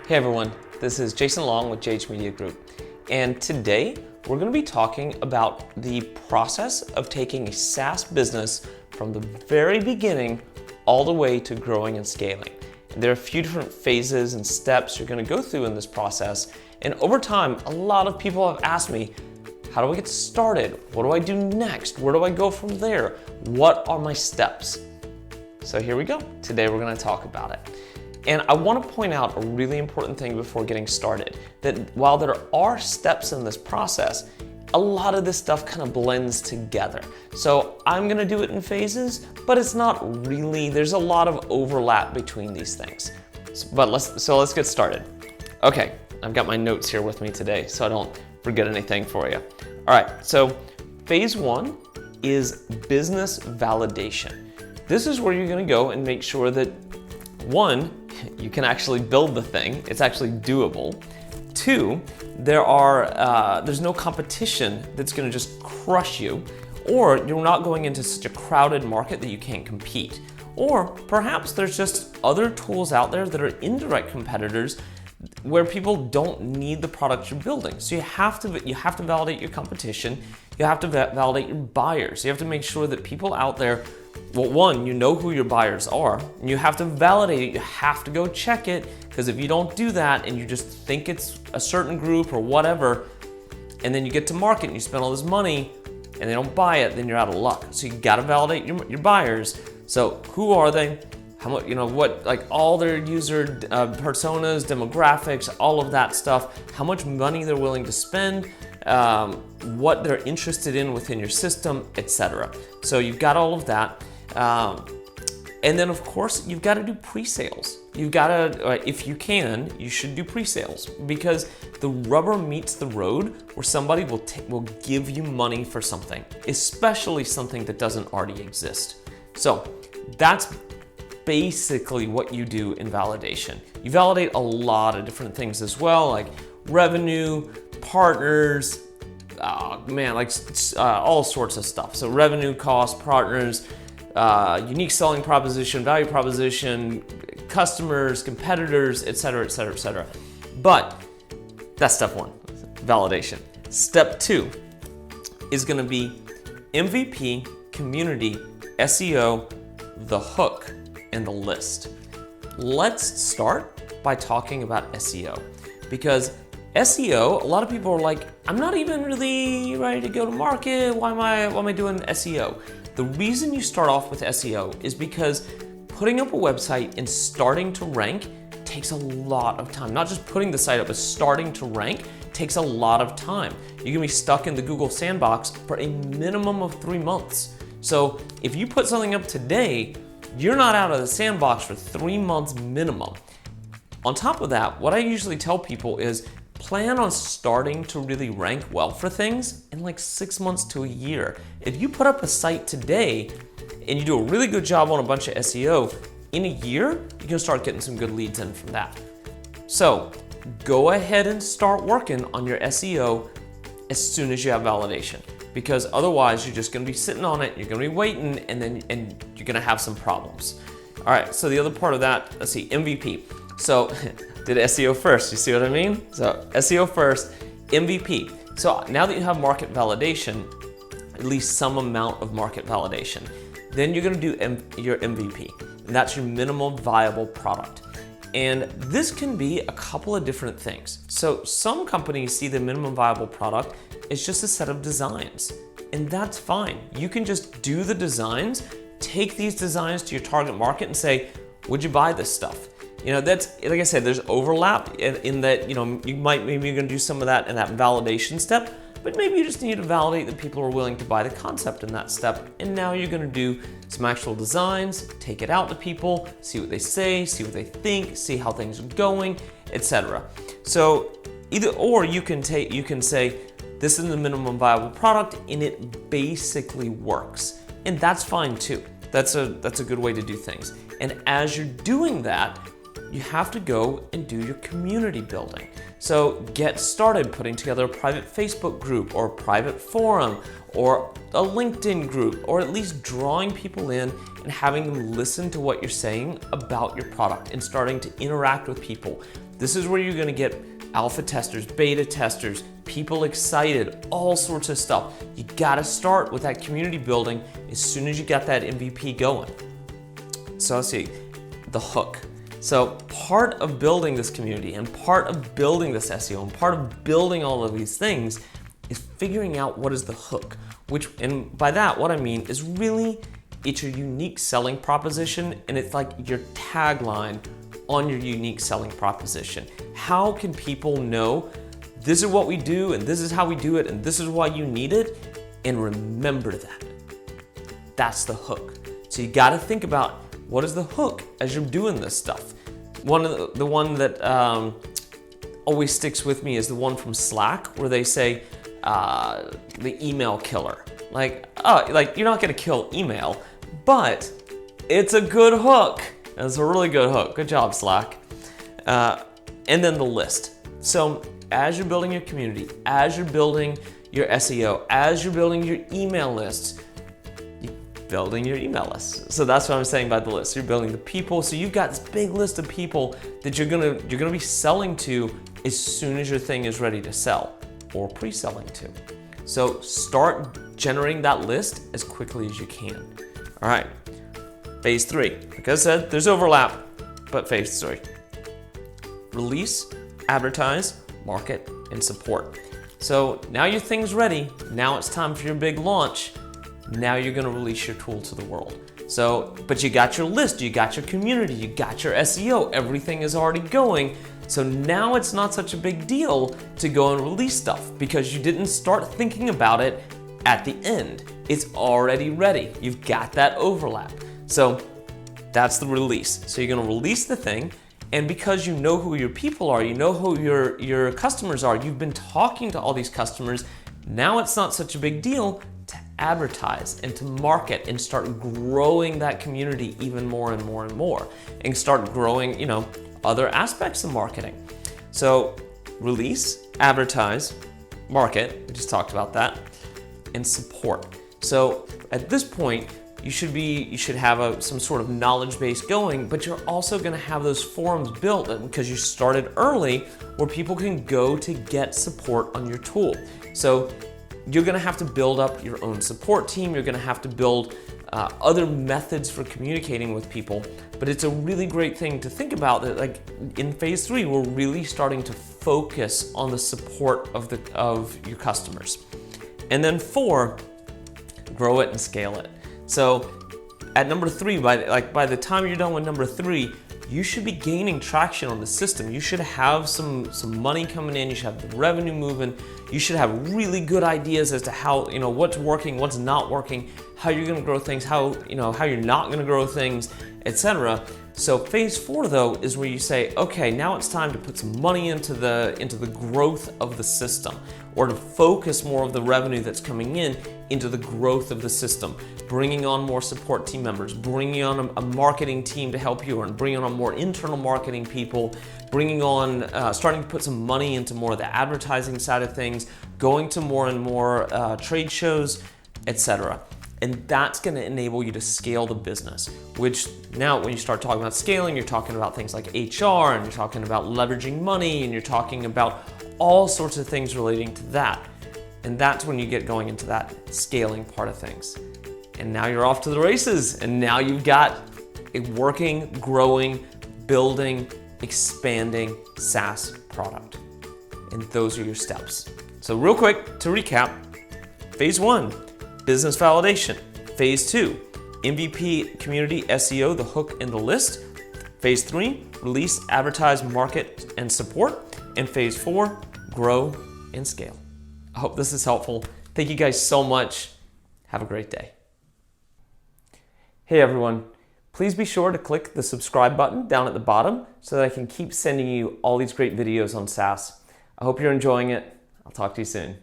Hey everyone, this is Jason Long with JH Media Group, and today we're going to be talking about the process of taking a SaaS business from the very beginning all the way to growing and scaling. And there are a few different phases and steps you're going to go through in this process, and over time a lot of people have asked me, how do I get started? What do I do next? Where do I go from there? What are my steps? So here we go. Today we're going to talk about it. And I want to point out a really important thing before getting started, that while there are steps in this process, a lot of this stuff kind of blends together. So I'm going to do it in phases, but it's not really, there's a lot of overlap between these things. So let's get started. Okay, I've got my notes here with me today, so I don't forget anything for you. All right, so phase one is business validation. This is where you're going to go and make sure that, one, you can actually build the thing, it's actually doable. Two, there's no competition that's going to just crush you, or you're not going into such a crowded market that you can't compete. Or perhaps there's just other tools out there that are indirect competitors where people don't need the product you're building. So you have to validate your competition, you have to validate your buyers. You have to make sure that people out there, well, one, you know who your buyers are, and you have to validate it, you have to go check it, because if you don't do that and you just think it's a certain group or whatever, and then you get to market and you spend all this money and they don't buy it, then you're out of luck. So you gotta validate your buyers. So who are they? How much, all their user personas, demographics, all of that stuff, how much money they're willing to spend, what they're interested in within your system, etc. So you've got all of that. And then of course, you've got to do pre-sales. You've got to, if you can, you should do pre-sales, because the rubber meets the road where somebody will give you money for something, especially something that doesn't already exist. So that's basically what you do in validation. You validate a lot of different things as well, like revenue, partners, all sorts of stuff. So revenue, cost, partners, unique selling proposition, value proposition, customers, competitors, etc., etc., etc. But that's step one, validation. Step two is going to be MVP, community, SEO, the hook, and the list. Let's start by talking about SEO, because SEO, a lot of people are like, I'm not even really ready to go to market. Why am I doing SEO? The reason you start off with SEO is because putting up a website and starting to rank takes a lot of time. Not just putting the site up, but starting to rank takes a lot of time. You're gonna be stuck in the Google sandbox for a minimum of 3 months. So if you put something up today, you're not out of the sandbox for 3 months minimum. On top of that, what I usually tell people is plan on starting to really rank well for things in like 6 months to a year. If you put up a site today and you do a really good job on a bunch of SEO, in a year, you're gonna start getting some good leads in from that. So go ahead and start working on your SEO as soon as you have validation, because otherwise you're just gonna be sitting on it, you're gonna be waiting, and you're gonna have some problems. All right, so the other part of that, let's see, MVP. So did SEO first, you see what I mean? So SEO first, MVP. So now that you have market validation, at least some amount of market validation, then you're gonna do your MVP, and that's your minimum viable product. And this can be a couple of different things. So some companies see the minimum viable product as just a set of designs, and that's fine. You can just do the designs, take these designs to your target market and say, would you buy this stuff? That's, like I said, there's overlap in that, maybe you're gonna do some of that in that validation step, but maybe you just need to validate that people are willing to buy the concept in that step. And now you're gonna do some actual designs, take it out to people, see what they say, see what they think, see how things are going, etc. So you can say, this is the minimum viable product and it basically works. And that's fine too. That's a good way to do things. And as you're doing that, you have to go and do your community building. So get started putting together a private Facebook group or a private forum or a LinkedIn group, or at least drawing people in and having them listen to what you're saying about your product and starting to interact with people. This is where you're going to get alpha testers, beta testers, people excited, all sorts of stuff. You got to start with that community building as soon as you got that MVP going. So let's see, the hook. So part of building this community and part of building this SEO and part of building all of these things is figuring out what is the hook, which, and by that, what I mean is really, it's your unique selling proposition, and it's like your tagline on your unique selling proposition. How can people know this is what we do and this is how we do it and this is why you need it, and remember that? That's the hook. So you got to think about what is the hook as you're doing this stuff. The one that always sticks with me is the one from Slack where they say the email killer. Like you're not going to kill email, but it's a good hook. It's a really good hook. Good job, Slack. And then the list. So as you're building your community, as you're building your SEO, as you're building your email lists, you're building your email lists. So that's what I'm saying by the list. You're building the people. So you've got this big list of people that you're gonna be selling to as soon as your thing is ready to sell or pre-selling to. So start generating that list as quickly as you can. All right, phase 3. Like I said, there's overlap, but phase 3. Release, advertise, market, and support. So now your thing's ready. Now it's time for your big launch. Now you're gonna release your tool to the world. So, but you got your list, you got your community, you got your SEO, everything is already going. So now it's not such a big deal to go and release stuff because you didn't start thinking about it at the end. It's already ready. You've got that overlap. So that's the release. So you're gonna release the thing, and because you know who your people are, you know who your customers are, you've been talking to all these customers, now it's not such a big deal to advertise and to market and start growing that community even more and more and more, and start growing, other aspects of marketing. So release, advertise, market, we just talked about that, and support. So at this point, you should have some sort of knowledge base going, but you're also gonna have those forums built because you started early where people can go to get support on your tool. So you're gonna have to build up your own support team. You're gonna have to build other methods for communicating with people, but it's a really great thing to think about that, like in phase 3, we're really starting to focus on the support of your customers. And then 4, grow it and scale it. So at number 3, by the time you're done with number 3, you should be gaining traction on the system. You should have some money coming in. You should have the revenue moving. You should have really good ideas as to how, what's working, what's not working, how you're going to grow things, how you're not going to grow things, etc. So phase 4 though is where you say, okay, now it's time to put some money into the growth of the system, or to focus more of the revenue that's coming in into the growth of the system, bringing on more support team members, bringing on a marketing team to help you, and bringing on more internal marketing people, bringing on, starting to put some money into more of the advertising side of things, going to more and more trade shows, etc. And that's going to enable you to scale the business, which now when you start talking about scaling, you're talking about things like HR, and you're talking about leveraging money, and you're talking about all sorts of things relating to that. And that's when you get going into that scaling part of things. And now you're off to the races, and now you've got a working, growing, building, expanding SaaS product. And those are your steps. So real quick to recap, phase 1, business validation. Phase 2, MVP, community, SEO, the hook and the list. Phase 3, release, advertise, market, and support. And phase 4, grow and scale. I hope this is helpful. Thank you guys so much. Have a great day. Hey everyone, please be sure to click the subscribe button down at the bottom so that I can keep sending you all these great videos on SaaS. I hope you're enjoying it. I'll talk to you soon.